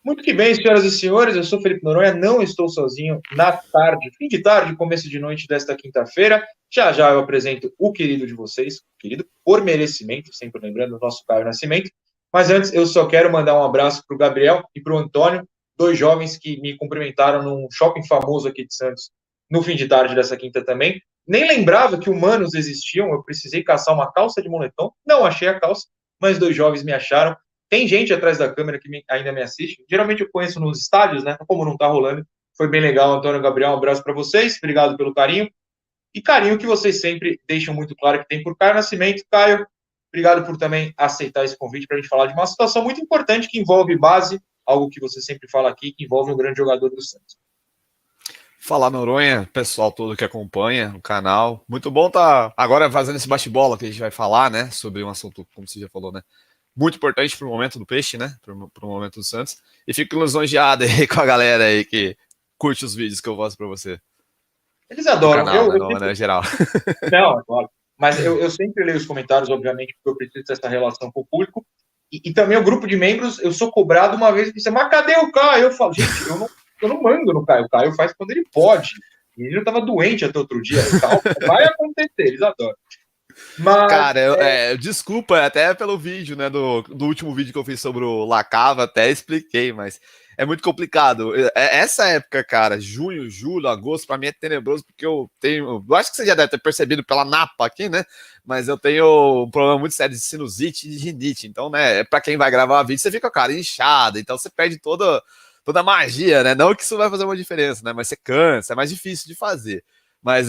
Muito que bem, senhoras e senhores, eu sou Felipe Noronha, não estou sozinho na tarde, fim de tarde, começo de noite desta quinta-feira. Já já eu apresento o querido de vocês, querido por merecimento, sempre lembrando o nosso Caio Nascimento. Mas antes, eu só quero mandar um abraço para o Gabriel e para o Antônio, dois jovens que me cumprimentaram num shopping famoso aqui de Santos, no fim de tarde dessa quinta também. Nem lembrava que humanos existiam, eu precisei caçar uma calça de moletom, não achei a calça, mas dois jovens me acharam. Tem gente atrás da câmera que ainda me assiste. Geralmente eu conheço nos estádios, né? Como não tá rolando, foi bem legal. Antônio, Gabriel, um abraço para vocês. Obrigado pelo carinho. E carinho que vocês sempre deixam muito claro que tem por Caio Nascimento. Caio, obrigado por também aceitar esse convite para a gente falar de uma situação muito importante que envolve base, algo que você sempre fala aqui, que envolve um grande jogador do Santos. Fala, Noronha, pessoal todo que acompanha o canal. Muito bom tá agora fazendo esse bate-bola que a gente vai falar, né? Sobre um assunto, como você já falou, né? Muito importante para o momento do Peixe, né? Para o momento do Santos. E fico lisonjeado aí com a galera aí que curte os vídeos que eu faço para você. Eles adoram. Canal, né? No geral. Não, é claro. Mas eu sempre leio os comentários, obviamente, porque eu preciso dessa relação com o público. E também o grupo de membros, eu sou cobrado uma vez por semana, mas cadê o Caio? Eu falo, gente, eu não mando no Caio. O Caio faz quando ele pode. Ele não estava doente até outro dia. Calma, vai acontecer, eles adoram. Mas, cara, desculpa até pelo vídeo, né? Do último vídeo que eu fiz sobre o Lacava, até expliquei, mas é muito complicado. Essa época, cara, junho, julho, agosto, pra mim é tenebroso, porque eu tenho. Eu acho que você já deve ter percebido pela napa aqui, né? Mas eu tenho um problema muito sério de sinusite e de rinite. Então, né, pra quem vai gravar vídeo, você fica com a cara inchada, então você perde toda a magia, né? Não que isso vai fazer uma diferença, né? Mas você cansa, é mais difícil de fazer. Mas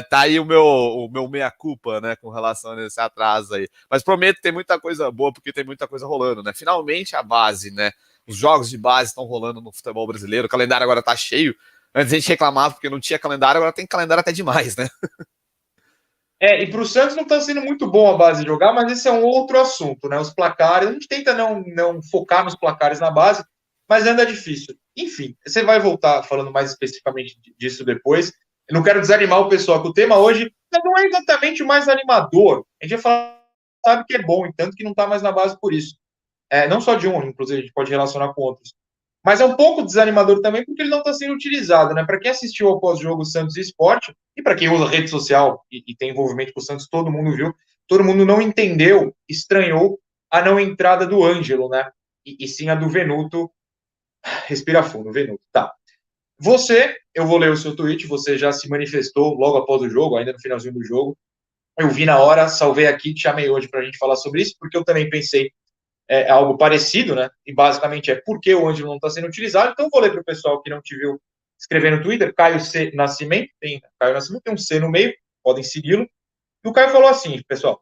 tá aí o meu meia-culpa, né, com relação a esse atraso aí. Mas prometo que tem muita coisa boa, porque tem muita coisa rolando, né? Finalmente a base, né? Os jogos de base estão rolando no futebol brasileiro, o calendário agora tá cheio. Antes a gente reclamava porque não tinha calendário, agora tem calendário até demais, né? E para o Santos não está sendo muito bom a base de jogar, mas esse é um outro assunto, né? Os placares, a gente tenta não focar nos placares na base, mas anda difícil. Enfim, você vai voltar falando mais especificamente disso depois. Eu não quero desanimar o pessoal, que o tema hoje não é exatamente o mais animador. A gente vai falar, sabe que é bom, e tanto que não está mais na base por isso. Não só de um, inclusive a gente pode relacionar com outros. Mas é um pouco desanimador também porque ele não está sendo utilizado, né? Para quem assistiu ao pós-jogo Santos e Sport, e para quem usa rede social e tem envolvimento com o Santos, todo mundo viu, todo mundo não entendeu, estranhou a não entrada do Ângelo, né? E sim a do Venuto. Respira fundo, Venuto. Tá. Eu vou ler o seu tweet, você já se manifestou logo após o jogo, ainda no finalzinho do jogo. Eu vi na hora, salvei aqui, te chamei hoje para a gente falar sobre isso, porque eu também pensei algo parecido, né? E basicamente é por que o Ângelo não está sendo utilizado. Então, vou ler para o pessoal que não te viu escrever no Twitter, Caio C. Nascimento, Caio Nascimento, tem um C no meio, podem segui-lo. E o Caio falou assim, pessoal,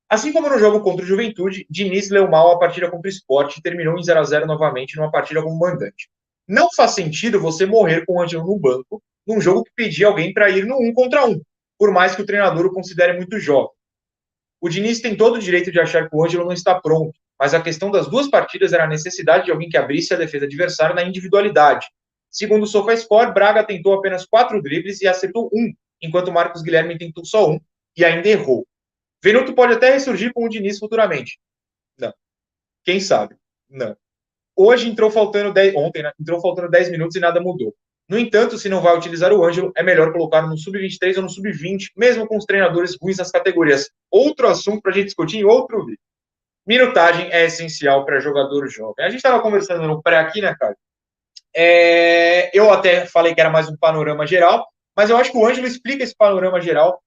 assim como no jogo contra o Juventude, Diniz leu mal a partida contra o Sport e terminou em 0-0 novamente numa partida como mandante. Não faz sentido você morrer com o Ângelo no banco num jogo que pedia alguém para ir no 1 contra 1, por mais que o treinador o considere muito jovem. O Diniz tem todo o direito de achar que o Ângelo não está pronto, mas a questão das duas partidas era a necessidade de alguém que abrisse a defesa adversária na individualidade. Segundo o SofaScore, Braga tentou apenas 4 dribles e acertou 1, enquanto Marcos Guilherme tentou só 1 e ainda errou. Venuto pode até ressurgir com o Diniz futuramente. Não. Quem sabe? Não. Ontem entrou faltando 10 minutos e nada mudou. No entanto, se não vai utilizar o Ângelo, é melhor colocar no sub-23 ou no sub-20, mesmo com os treinadores ruins nas categorias. Outro assunto para a gente discutir em outro vídeo. Minutagem é essencial para jogador jovem. A gente estava conversando no pré aqui, né, cara? Eu até falei que era mais um panorama geral, mas eu acho que o Ângelo explica esse panorama geral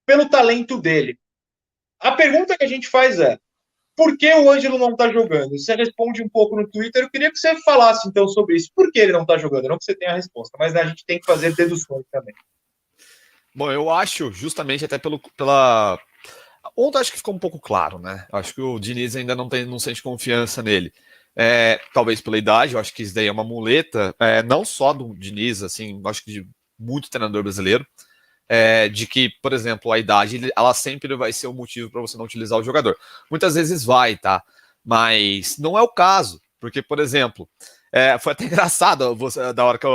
pelo talento dele. A pergunta que a gente faz é: por que o Ângelo não está jogando? Você responde um pouco no Twitter. Eu queria que você falasse, então, sobre isso. Por que ele não está jogando? Não que você tenha a resposta, mas a gente tem que fazer deduções também. Bom, eu acho, justamente até pela... Ontem acho que ficou um pouco claro, né? Acho que o Diniz ainda não sente confiança nele. Talvez pela idade, eu acho que isso daí é uma muleta, não só do Diniz, assim, acho que de muito treinador brasileiro, de que, por exemplo, a idade, ela sempre vai ser o motivo para você não utilizar o jogador. Muitas vezes vai, tá? Mas não é o caso, porque, por exemplo, foi até engraçado da hora que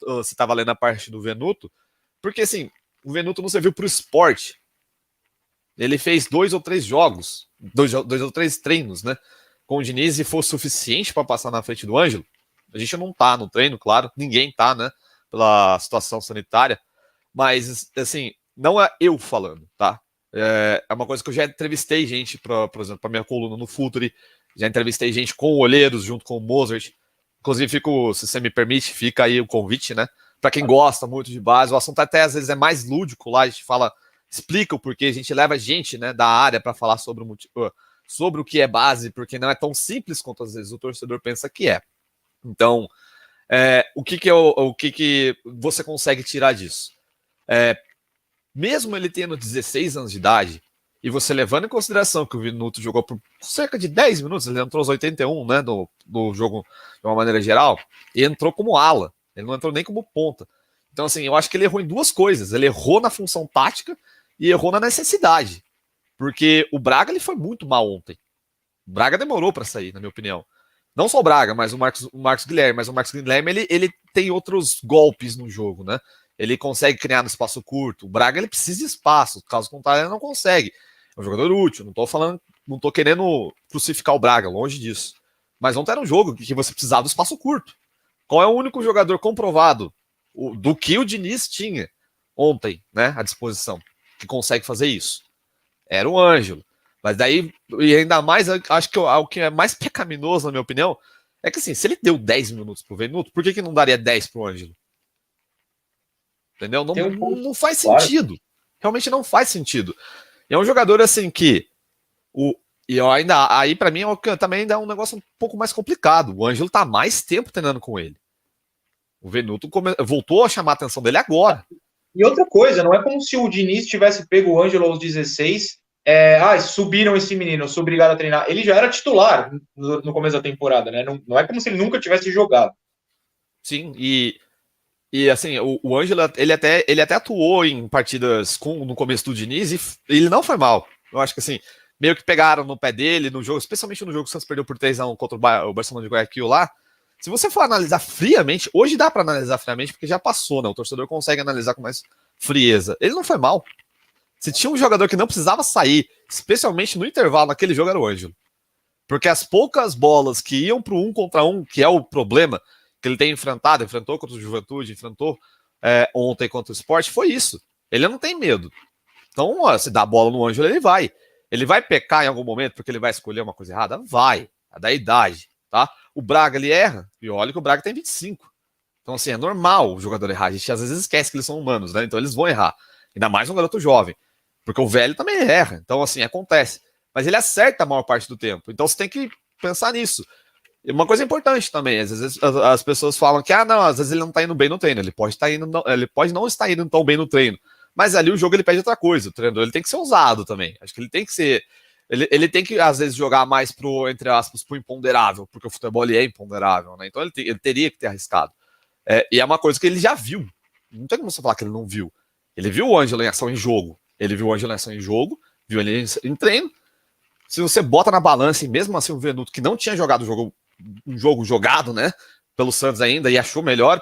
você estava lendo a parte do Venuto, porque, assim, o Venuto não serviu para o esporte. Ele fez 2 ou 3 jogos, dois ou três treinos, né? Com o Diniz e foi suficiente para passar na frente do Ângelo? A gente não tá no treino, claro, ninguém tá, né? Pela situação sanitária, mas, assim, não é eu falando, tá? É uma coisa que eu já entrevistei gente, por exemplo, para minha coluna no Futuri, já entrevistei gente com olheiros junto com o Mozart. Inclusive, se você me permite, fica aí o convite, né? Para quem gosta muito de base, o assunto até às vezes é mais lúdico lá, a gente fala, explica o porquê, a gente leva gente, né, da área para falar sobre o que é base, porque não é tão simples quanto às vezes o torcedor pensa que é. Então, o que você consegue tirar disso? Mesmo ele tendo 16 anos de idade, e você levando em consideração que o Venuto jogou por cerca de 10 minutos, ele entrou aos 81, né, do jogo de uma maneira geral, e entrou como ala, ele não entrou nem como ponta. Então, assim, eu acho que ele errou em duas coisas, ele errou na função tática e errou na necessidade, porque o Braga ele foi muito mal ontem. O Braga demorou para sair, na minha opinião. Não só o Braga, mas o Marcos Guilherme, mas o Marcos Guilherme ele tem outros golpes no jogo, né? Ele consegue criar no espaço curto. O Braga ele precisa de espaço, caso contrário ele não consegue. É um jogador útil, não tô querendo crucificar o Braga, longe disso. Mas ontem era um jogo que você precisava do espaço curto. Qual é o único jogador comprovado do que o Diniz tinha ontem, né, à disposição, que consegue fazer isso? Era o Ângelo. Mas daí, e ainda mais, acho que o que é mais pecaminoso, na minha opinião, é que assim, se ele deu 10 minutos pro Venuto, por que não daria 10 pro Ângelo? Entendeu? Não faz sentido. Claro. Realmente não faz sentido. E é um jogador assim que e ainda aí para mim também é um negócio um pouco mais complicado. O Ângelo tá mais tempo treinando com ele. O Venuto voltou a chamar a atenção dele agora. E outra coisa, não é como se o Diniz tivesse pego o Ângelo aos 16, subiram esse menino, eu sou obrigado a treinar. Ele já era titular no começo da temporada, né? Não é como se ele nunca tivesse jogado. Sim, e assim, o Ângelo, ele até atuou em partidas no começo do Diniz e ele não foi mal. Eu acho que assim, meio que pegaram no pé dele no jogo, especialmente no jogo que o Santos perdeu por 3-1 contra o Barcelona de Guayaquil lá. Se você for analisar friamente, hoje dá para analisar friamente porque já passou, né? O torcedor consegue analisar com mais frieza. Ele não foi mal. Se tinha um jogador que não precisava sair, especialmente no intervalo naquele jogo, era o Ângelo. Porque as poucas bolas que iam pro 1 contra 1, que é o problema que ele tem enfrentou contra o Juventude, enfrentou ontem contra o Sport, foi isso. Ele não tem medo. Então, se dá a bola no Ângelo, ele vai. Ele vai pecar em algum momento porque ele vai escolher uma coisa errada? Vai. É da idade, tá? O Braga, ele erra. E olha que o Braga tem 25. Então, assim, é normal o jogador errar. A gente às vezes esquece que eles são humanos, né? Então, eles vão errar. Ainda mais um garoto jovem. Porque o velho também erra. Então, assim, acontece. Mas ele acerta a maior parte do tempo. Então, você tem que pensar nisso. E uma coisa importante também, às vezes as pessoas falam que, não, às vezes ele não tá indo bem no treino. Ele pode não estar indo tão bem no treino. Mas ali o jogo ele pede outra coisa. O treinador ele tem que ser ousado também. Acho que ele tem que ser. Ele tem que, às vezes, jogar mais pro, entre aspas, pro imponderável, porque o futebol ele é imponderável, né? Então ele teria que ter arriscado. E é uma coisa que ele já viu. Não tem como você falar que ele não viu. Ele viu o Ângelo em ação em jogo. Ele viu o Ângelo em ação em jogo, viu ele em treino. Se você bota na balança, e mesmo assim o Venuto, que não tinha jogado um jogo jogado, né, pelo Santos ainda, e achou melhor,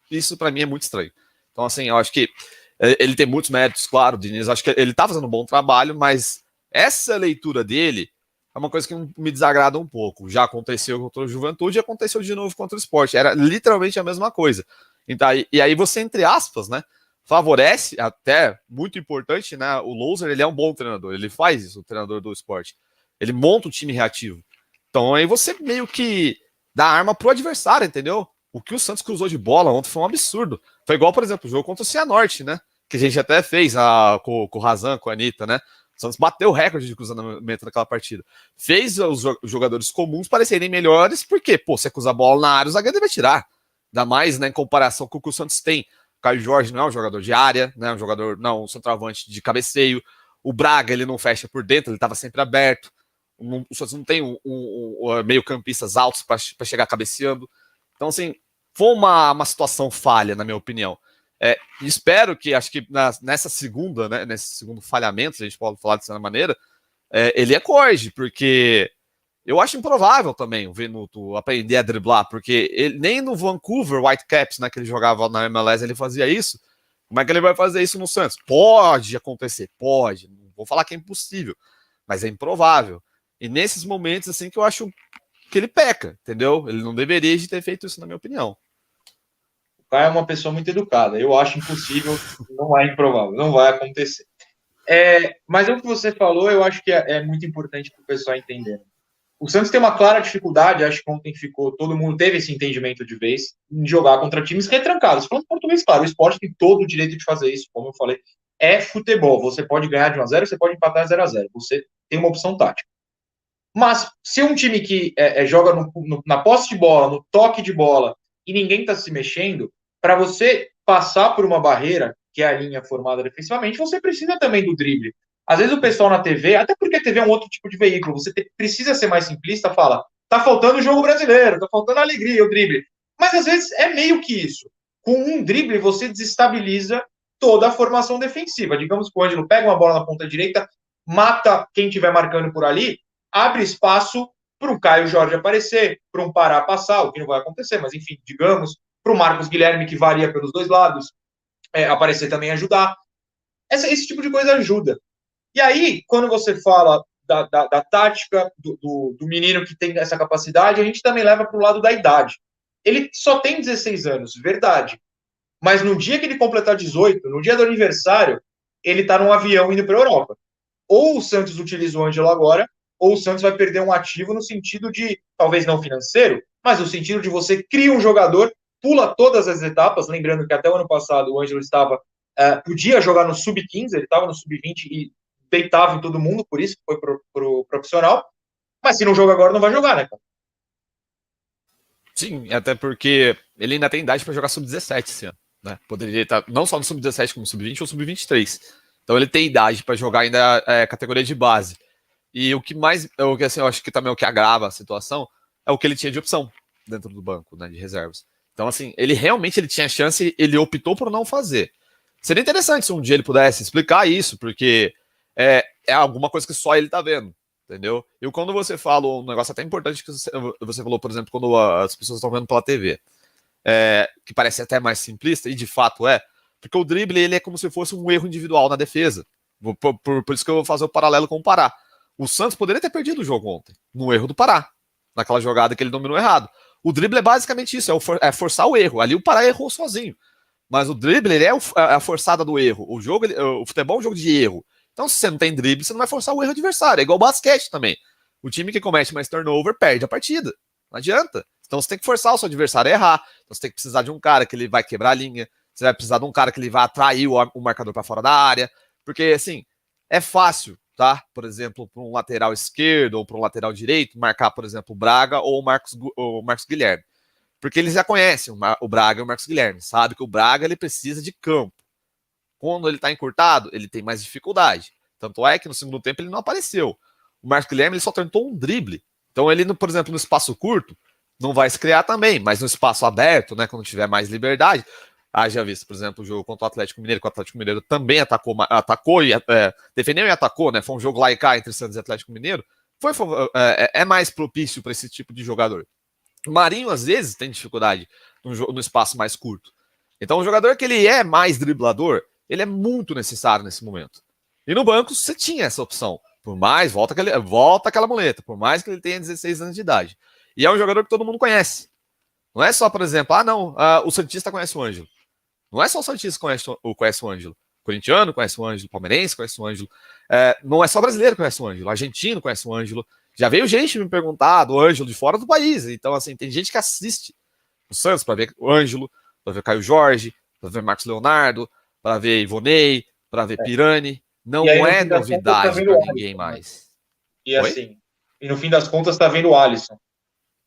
isso para mim é muito estranho. Então, assim, eu acho que ele tem muitos méritos, claro, o Diniz, acho que ele tá fazendo um bom trabalho, mas essa leitura dele é uma coisa que me desagrada um pouco. Já aconteceu contra o Juventude e aconteceu de novo contra o Sport. Era literalmente a mesma coisa. Então, e aí você, entre aspas, né, favorece, até muito importante, né? O Louser, ele é um bom treinador, ele faz isso, o treinador do Sport. Ele monta um time reativo. Então aí você meio que dá arma pro adversário, entendeu? O que o Santos cruzou de bola ontem foi um absurdo. Foi igual, por exemplo, o jogo contra o Cianorte, né? Que a gente até fez com o Razan, com a Anitta, né? O Santos bateu o recorde de cruzamento naquela partida. Fez os jogadores comuns parecerem melhores, porque, pô, você cruzar a bola na área, o zagueiro vai tirar. Ainda mais, né, em comparação com o que o Santos tem. O Caio Jorge não é um jogador de área, né? Um centroavante de cabeceio. O Braga, ele não fecha por dentro, ele estava sempre aberto. O Santos não tem meio-campistas altos para chegar cabeceando. Então, assim, foi uma situação falha, na minha opinião. Espero que, acho que nessa segunda, né, nesse segundo falhamento, se a gente pode falar dessa maneira, ele acorde, porque eu acho improvável também o Venuto aprender a driblar, porque ele, nem no Vancouver Whitecaps, né, que ele jogava na MLS, ele fazia isso. Como é que ele vai fazer isso no Santos? Pode acontecer, pode. Não vou falar que é impossível, mas é improvável. E nesses momentos, assim, que eu acho que ele peca, entendeu? Ele não deveria ter feito isso, na minha opinião. O Caio é uma pessoa muito educada. Eu acho impossível, não é improvável, não vai acontecer. Mas o que você falou, eu acho que é muito importante para o pessoal entender. O Santos tem uma clara dificuldade, acho que ontem todo mundo teve esse entendimento de vez, em jogar contra times retrancados. Falando português, claro, o esporte tem todo o direito de fazer isso, como eu falei. É futebol, você pode ganhar de 1-0, você pode empatar 0-0, você tem uma opção tática. Mas se um time que joga na posse de bola, no toque de bola, e ninguém está se mexendo, para você passar por uma barreira, que é a linha formada defensivamente, você precisa também do drible. Às vezes o pessoal na TV, até porque a TV é um outro tipo de veículo, você precisa ser mais simplista, fala, tá faltando o jogo brasileiro, tá faltando a alegria, o drible. Mas às vezes é meio que isso. Com um drible, você desestabiliza toda a formação defensiva. Digamos que o Ângelo pega uma bola na ponta direita, mata quem estiver marcando por ali, abre espaço para o Caio Jorge aparecer, para um Pará passar, o que não vai acontecer, mas enfim, digamos, para o Marcos Guilherme, que varia pelos dois lados, aparecer também ajudar. Esse tipo de coisa ajuda. E aí, quando você fala da tática do menino que tem essa capacidade, a gente também leva para o lado da idade. Ele só tem 16 anos, verdade. Mas no dia que ele completar 18, no dia do aniversário, ele está num avião indo para a Europa. Ou o Santos utiliza o Ângelo agora, ou o Santos vai perder um ativo no sentido de, talvez não financeiro, mas no sentido de você cria um jogador, pula todas as etapas, lembrando que até o ano passado o Ângelo podia jogar no sub-15, ele estava no sub-20 e deitava em todo mundo, por isso que foi pro profissional, mas se não joga agora, não vai jogar, né, cara? Sim, até porque ele ainda tem idade para jogar sub-17 esse ano, né? Poderia estar não só no sub-17 como sub-20 ou sub-23. Então ele tem idade para jogar ainda categoria de base. E o que mais, assim, eu acho que também o que agrava a situação é o que ele tinha de opção dentro do banco, né, de reservas. Então, assim, ele realmente tinha chance, ele optou por não fazer. Seria interessante se um dia ele pudesse explicar isso, porque é alguma coisa que só ele tá vendo, entendeu? E quando você fala um negócio até importante que você falou, por exemplo, quando as pessoas estão vendo pela TV, que parece até mais simplista, e de fato porque o drible ele é como se fosse um erro individual na defesa. Por isso que eu vou fazer o paralelo com o Pará. O Santos poderia ter perdido o jogo ontem, no erro do Pará, naquela jogada que ele dominou errado. O drible é basicamente isso, é forçar o erro. Ali o Pará errou sozinho. Mas o drible ele é a forçada do erro. O futebol é um jogo de erro. Então, se você não tem drible, você não vai forçar o erro adversário. É igual o basquete também. O time que comete mais turnover perde a partida. Não adianta. Então, você tem que forçar o seu adversário a errar. Então, você tem que precisar de um cara que ele vai quebrar a linha. Você vai precisar de um cara que ele vai atrair o marcador para fora da área. Porque, assim, é fácil, tá? Por exemplo, para um lateral esquerdo ou para um lateral direito, marcar, por exemplo, o Braga ou o Marcos Guilherme. Porque eles já conhecem o Braga e o Marcos Guilherme. Sabe que o Braga ele precisa de campo. Quando ele está encurtado, ele tem mais dificuldade. Tanto é que no segundo tempo ele não apareceu. O Marcos Guilherme ele só tentou um drible. Então ele, por exemplo, no espaço curto, não vai se criar também, mas no espaço aberto, né, quando tiver mais liberdade. Já visto, por exemplo, o jogo contra o Atlético Mineiro, que o Atlético Mineiro também atacou e defendeu e atacou, né? Foi um jogo lá e cá entre Santos e Atlético Mineiro. É mais propício para esse tipo de jogador. O Marinho, às vezes, tem dificuldade no espaço mais curto. Então, o jogador que ele é mais driblador, ele é muito necessário nesse momento. E no banco, você tinha essa opção. Por mais, volta aquela muleta, por mais que ele tenha 16 anos de idade. E é um jogador que todo mundo conhece. Não é só, por exemplo, o Santista conhece o Ângelo. Não é só o Santista que conhece o Ângelo. O corintiano conhece o Ângelo, o palmeirense conhece o Ângelo. Não é só brasileiro que conhece o Ângelo, o argentino conhece o Ângelo. Já veio gente me perguntar do Ângelo de fora do país. Então, assim, tem gente que assiste o Santos para ver o Ângelo, para ver o Caio Jorge, para ver Marcos Leonardo, para ver Ivonei, para ver Pirani. Não é novidade para ninguém mais. E assim, no fim das contas tá vendo o Alisson.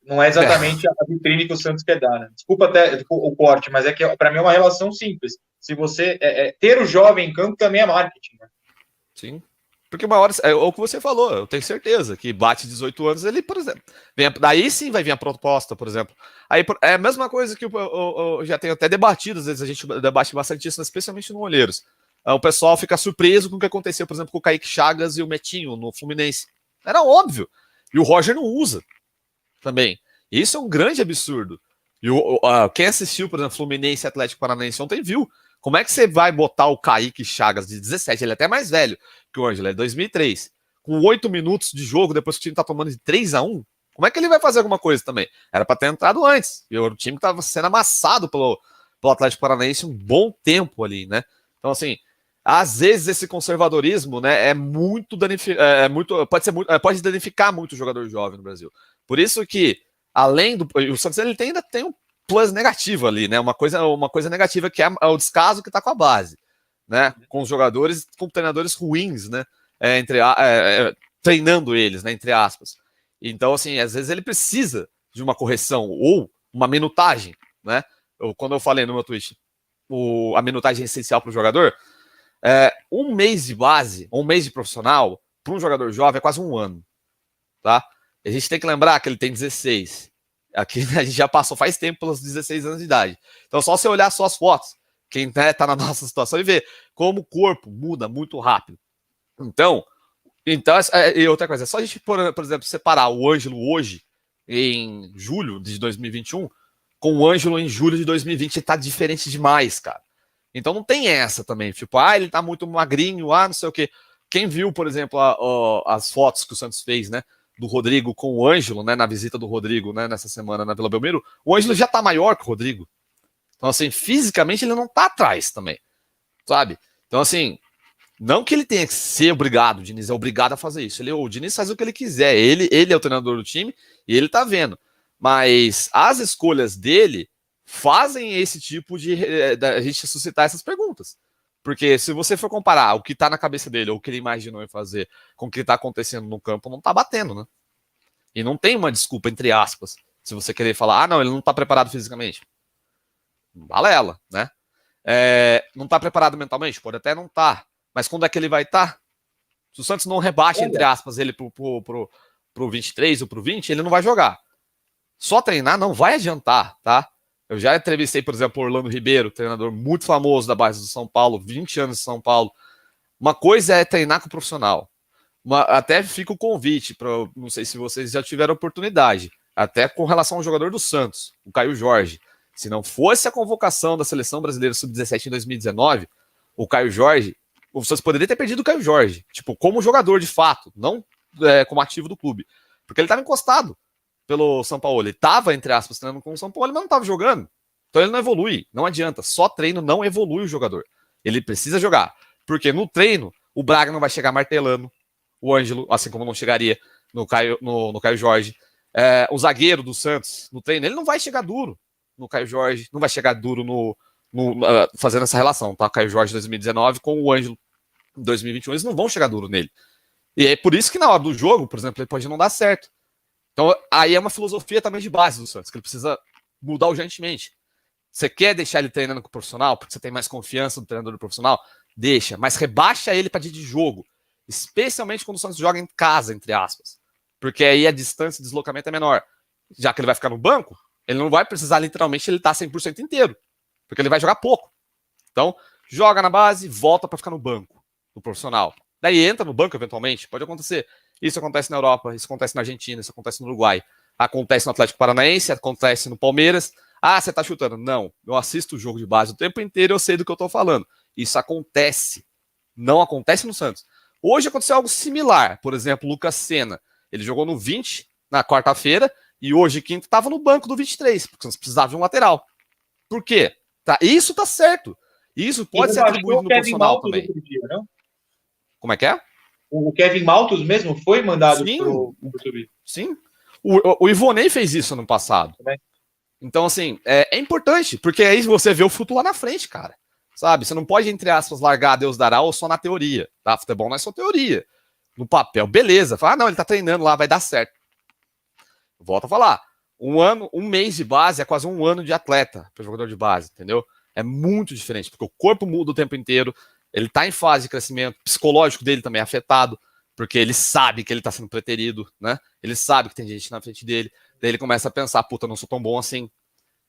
Não é exatamente a vitrine que o Santos quer dar, né? Desculpa até o corte, mas é que para mim é uma relação simples. Se você ter o jovem em campo também é marketing, né? Sim. Porque uma hora, o que você falou, eu tenho certeza que bate 18 anos, ele, por exemplo, daí sim vai vir a proposta, por exemplo. Aí é a mesma coisa que eu já tenho até debatido, às vezes a gente debate bastante isso, especialmente no Olheiros. O pessoal fica surpreso com o que aconteceu, por exemplo, com o Kaique Chagas e o Metinho no Fluminense. Era óbvio. E o Roger não usa também. Isso é um grande absurdo. E quem assistiu, por exemplo, Fluminense e Atlético Paranaense ontem viu. Como é que você vai botar o Kaique Chagas de 17? Ele é até mais velho que o Ângelo, é 2003. Com 8 minutos de jogo, depois que o time tá tomando de 3-1, Como é que ele vai fazer alguma coisa também? Era para ter entrado antes. E o time estava sendo amassado pelo Atlético Paranaense um bom tempo ali, né? Então, assim, às vezes esse conservadorismo, né, pode danificar muito o jogador jovem no Brasil. Por isso que, além do... O Santos ele ainda tem um plus negativo ali, né? Uma coisa negativa que é o descaso que está com a base, né? Com os jogadores, com treinadores ruins, né? Treinando eles, né? Entre aspas. Então, assim, às vezes ele precisa de uma correção ou uma minutagem, né? Quando eu falei no meu tweet, a minutagem é essencial para o jogador, um mês de base, um mês de profissional, para um jogador jovem é quase um ano, tá? A gente tem que lembrar que ele tem 16. Aqui a gente já passou faz tempo pelos 16 anos de idade. Então, só você olhar só as fotos, quem tá na nossa situação, e ver como o corpo muda muito rápido. Então e outra coisa, é só a gente, por exemplo, separar o Ângelo hoje, em julho de 2021, com o Ângelo em julho de 2020, tá diferente demais, cara. Então não tem essa também, tipo, ele tá muito magrinho, não sei o quê. Quem viu, por exemplo, as fotos que o Santos fez, né, do Rodrigo com o Ângelo, né, na visita do Rodrigo, né, nessa semana na Vila Belmiro, o Ângelo já tá maior que o Rodrigo. Então, assim, fisicamente ele não tá atrás também, sabe? Então, assim, não que ele tenha que ser obrigado, o Diniz é obrigado a fazer isso. O Diniz faz o que ele quiser. Ele é o treinador do time e ele tá vendo. Mas as escolhas dele fazem esse tipo de a gente suscitar essas perguntas. Porque se você for comparar o que tá na cabeça dele, ou o que ele imaginou em fazer, com o que tá acontecendo no campo, não tá batendo, né? E não tem uma desculpa, entre aspas, se você querer falar, não, ele não tá preparado fisicamente. Balela, né? Não tá preparado mentalmente? Pode até não tá. Mas quando é que ele vai estar? Se o Santos não rebaixa, entre aspas, ele pro 23 ou pro 20, ele não vai jogar. Só treinar não vai adiantar, tá? Eu já entrevistei, por exemplo, o Orlando Ribeiro, treinador muito famoso da base do São Paulo, 20 anos de São Paulo. Uma coisa é treinar com o profissional. Até fica o convite, não sei se vocês já tiveram oportunidade, até com relação ao jogador do Santos, o Caio Jorge. Se não fosse a convocação da Seleção Brasileira Sub-17 em 2019, o Caio Jorge, o Santos poderia ter perdido o Caio Jorge, tipo, como jogador de fato, não como ativo do clube. Porque ele estava encostado pelo São Paulo. Ele estava, entre aspas, treinando com o São Paulo, mas não estava jogando. Então ele não evolui, não adianta. Só treino não evolui o jogador. Ele precisa jogar. Porque no treino, o Braga não vai chegar martelando o Ângelo, assim como não chegaria no Caio Jorge. O zagueiro do Santos, no treino, ele não vai chegar duro no Caio Jorge, não vai chegar duro fazendo essa relação, tá? Caio Jorge 2019 com o Ângelo em 2021, eles não vão chegar duro nele. E é por isso que na hora do jogo, por exemplo, ele pode não dar certo. Então aí é uma filosofia também de base do Santos, que ele precisa mudar urgentemente. Você quer deixar ele treinando com o profissional, porque você tem mais confiança no treinador do profissional? Deixa, mas rebaixa ele para dia de jogo. Especialmente quando o Santos joga em casa, entre aspas. Porque aí a distância de deslocamento é menor. Já que ele vai ficar no banco, ele não vai precisar literalmente ele estar 100% inteiro. Porque ele vai jogar pouco. Então, joga na base, volta para ficar no banco, no profissional. Daí entra no banco eventualmente, pode acontecer. Isso acontece na Europa, isso acontece na Argentina, isso acontece no Uruguai. Acontece no Atlético Paranaense, acontece no Palmeiras. Você tá chutando. Não, eu assisto o jogo de base o tempo inteiro e eu sei do que eu tô falando. Isso acontece. Não acontece no Santos. Hoje aconteceu algo similar. Por exemplo, o Lucas Senna. Ele jogou no 20 na quarta-feira e hoje, quinta, estava no banco do 23, porque você precisava de um lateral. Por quê? Isso tá certo. Isso pode ser atribuído no profissional também. Dia, não? Como é que é? O Kevin Maltos mesmo foi mandado pro subir. Sim. O Ivonei fez isso no passado. Também. Então, assim, é importante, porque aí você vê o futuro lá na frente, cara. Sabe? Você não pode, entre aspas, largar Deus dará ou só na teoria. Tá? Futebol não é só teoria. No papel, beleza. Fala, não, ele tá treinando lá, vai dar certo. Volto a falar. Um mês de base é quase um ano de atleta para jogador de base, entendeu? É muito diferente, porque o corpo muda o tempo inteiro, ele tá em fase de crescimento, o psicológico dele também é afetado, porque ele sabe que ele tá sendo preterido, né? Ele sabe que tem gente na frente dele, daí ele começa a pensar, puta, não sou tão bom assim.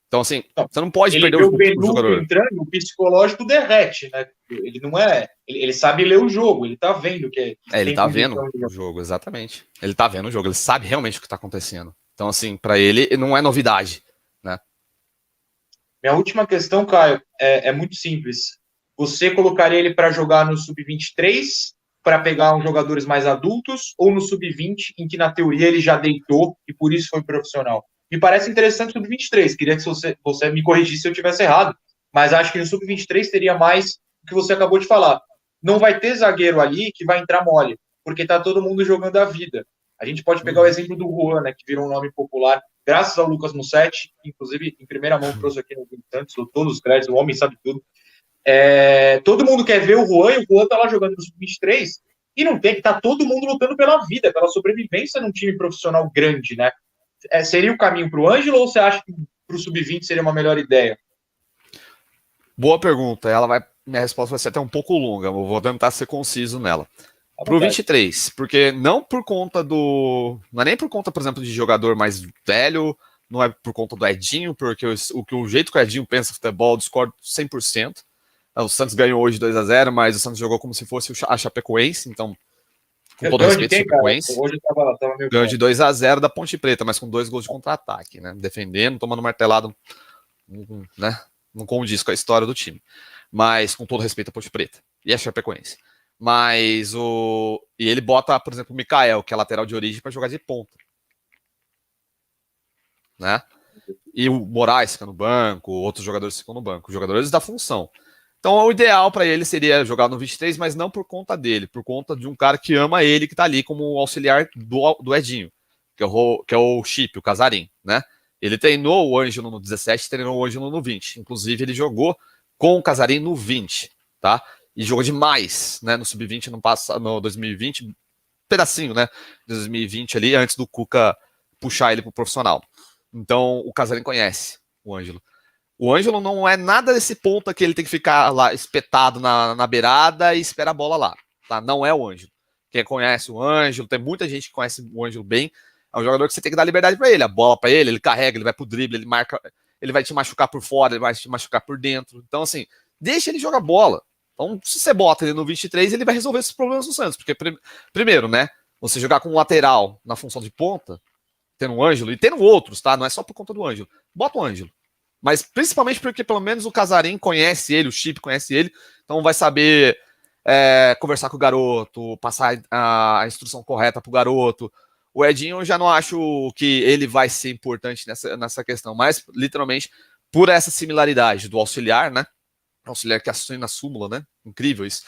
Então, assim, você não pode perder o jogador. Entrando, o psicológico derrete, né? Ele não é... Ele sabe ler o jogo, ele tá vendo que... ele tá vendo o jogo, exatamente. Ele tá vendo o jogo, ele sabe realmente o que tá acontecendo. Então, assim, para ele não é novidade, né? Minha última questão, Caio, é muito simples. Você colocaria ele para jogar no Sub-23 para pegar uns jogadores mais adultos, ou no sub-20, em que na teoria ele já deitou e por isso foi profissional? Me parece interessante o sub-23, queria que você me corrigisse se eu tivesse errado, mas acho que no sub-23 teria mais o que você acabou de falar. Não vai ter zagueiro ali que vai entrar mole, porque tá todo mundo jogando a vida. A gente pode pegar o exemplo do Juan, né, que virou um nome popular, graças ao Lucas Mussetti, inclusive em primeira mão trouxe aqui no Santos, todos os créditos, o homem sabe tudo. Todo mundo quer ver o Juan, e o Juan tá lá jogando no sub-23, e não tem que estar todo mundo lutando pela vida, pela sobrevivência num time profissional grande, né? Seria o caminho para o Ângelo, ou você acha que para o sub-20 seria uma melhor ideia? Boa pergunta. Minha resposta vai ser até um pouco longa, eu vou tentar ser conciso nela. Pro 23, porque não por conta do... Não é nem por conta, por exemplo, de jogador mais velho, não é por conta do Edinho, porque o jeito que o Edinho pensa futebol, eu discordo 100%. O Santos ganhou hoje 2-0, mas o Santos jogou como se fosse a Chapecoense, então, com todo respeito, Chapecoense. Hoje tava meio ganhou de 2-0 da Ponte Preta, mas com 2 gols de contra-ataque, né? Defendendo, tomando martelado, né? Não condiz com a história do time. Mas, com todo respeito, a Ponte Preta. E a Chapecoense. Mas E ele bota, por exemplo, o Mikael, que é lateral de origem, para jogar de ponta. Né? E o Moraes fica no banco, outros jogadores ficam no banco, jogadores da função. Então, o ideal para ele seria jogar no 23, mas não por conta dele, por conta de um cara que ama ele, que está ali como auxiliar do Edinho, que é o Chip, o Casarim, né? Ele treinou o Ângelo no 17, treinou o Ângelo no 20. Inclusive, ele jogou com o Casarim no 20, tá? E jogou demais, né? No sub-20, no 2020, pedacinho, né? 2020 ali, antes do Cuca puxar ele pro profissional. Então, o Casarim conhece o Ângelo. O Ângelo não é nada desse ponto que ele tem que ficar lá espetado na beirada e espera a bola lá, tá? Não é o Ângelo. Quem conhece o Ângelo, tem muita gente que conhece o Ângelo bem, é um jogador que você tem que dar liberdade para ele, a bola para ele carrega, ele vai pro drible, ele marca, ele vai te machucar por fora, ele vai te machucar por dentro. Então, assim, deixa ele jogar bola. Então, se você bota ele no 23, ele vai resolver esses problemas do Santos, porque primeiro, né, você jogar com um lateral na função de ponta, tendo um Ângelo, e tendo outros, tá? Não é só por conta do Ângelo. Bota o Ângelo. Mas principalmente porque pelo menos o Casarim conhece ele, o Chip conhece ele, então vai saber conversar com o garoto, passar a instrução correta pro garoto. O Edinho eu já não acho que ele vai ser importante nessa questão, mas literalmente por essa similaridade do auxiliar, né? Auxiliar que assina a súmula, né? Incrível isso,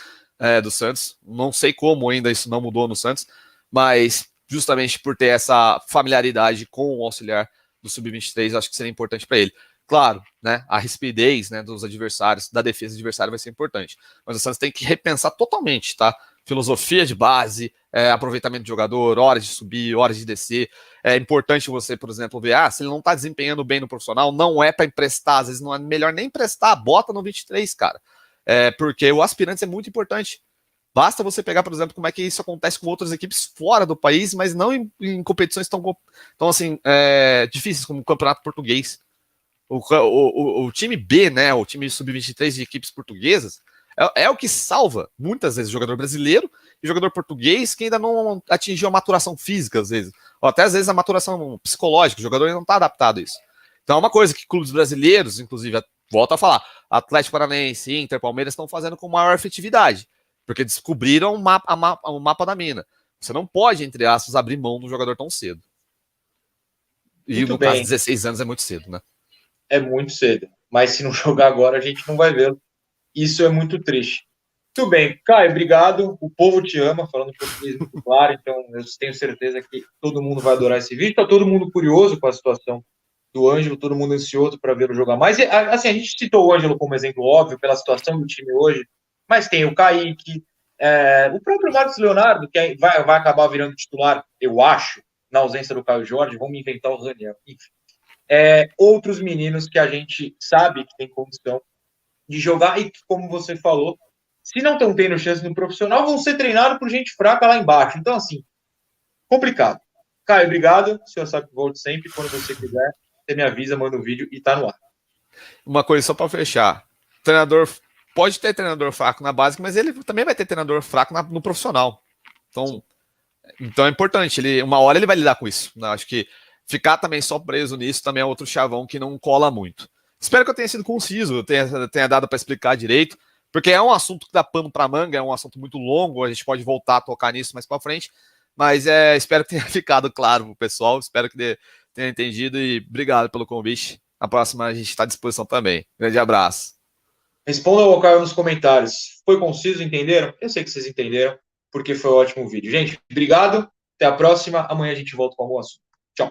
do Santos. Não sei como ainda isso não mudou no Santos, mas justamente por ter essa familiaridade com o auxiliar do Sub-23, acho que seria importante para ele. Claro, né, a rispidez, né, dos adversários, da defesa adversária vai ser importante. Mas o Santos tem que repensar totalmente, tá? Filosofia de base, aproveitamento de jogador, horas de subir, horas de descer. É importante você, por exemplo, ver, se ele não tá desempenhando bem no profissional, não é para emprestar, às vezes não é melhor nem emprestar, bota no 23, cara. Porque o aspirante é muito importante. Basta você pegar, por exemplo, como é que isso acontece com outras equipes fora do país, mas não em competições tão assim, difíceis como o Campeonato Português. O time B, né, o time sub-23 de equipes portuguesas, é o que salva, muitas vezes, o jogador brasileiro e o jogador português que ainda não atingiu a maturação física, às vezes, ou até às vezes a maturação psicológica, o jogador ainda não está adaptado a isso. Então é uma coisa que clubes brasileiros, inclusive, volto a falar, Atlético Paranaense, Inter, Palmeiras estão fazendo com maior efetividade, porque descobriram o mapa da mina. Você não pode, entre aspas, abrir mão do jogador tão cedo. E no caso, 16 anos é muito cedo, né? É muito cedo. Mas se não jogar agora, a gente não vai vê-lo. Isso é muito triste. Muito bem. Caio, obrigado. O povo te ama, falando português muito claro. Então, eu tenho certeza que todo mundo vai adorar esse vídeo. Está todo mundo curioso com a situação do Ângelo, todo mundo ansioso para ver o jogar mais. E, assim, a gente citou o Ângelo como exemplo óbvio pela situação do time hoje, mas tem o Kaique, o próprio Marcos Leonardo, que vai acabar virando titular, eu acho, na ausência do Caio Jorge. Vamos inventar o Raniel. Enfim. Outros meninos que a gente sabe que tem condição de jogar e que, como você falou, se não estão tendo chance no profissional, vão ser treinados por gente fraca lá embaixo. Então, assim, complicado. Caio, obrigado. O senhor sabe que volte sempre. Quando você quiser, você me avisa, manda um vídeo e tá no ar. Uma coisa só para fechar. Treinador pode ter treinador fraco na básica, mas ele também vai ter treinador fraco no profissional. Então é importante. Uma hora ele vai lidar com isso. Acho que ficar também só preso nisso também é outro chavão que não cola muito. Espero que eu tenha sido conciso, tenha dado para explicar direito. porque é um assunto que dá pano para manga, é um assunto muito longo, a gente pode voltar a tocar nisso mais para frente, mas espero que tenha ficado claro para o pessoal, espero que tenha entendido e obrigado pelo convite. Na próxima a gente está à disposição também. Grande abraço. Responda ao Caio nos comentários. Foi conciso? Entenderam? Eu sei que vocês entenderam, porque foi um ótimo vídeo. Gente, obrigado. Até a próxima. Amanhã a gente volta com algum assunto.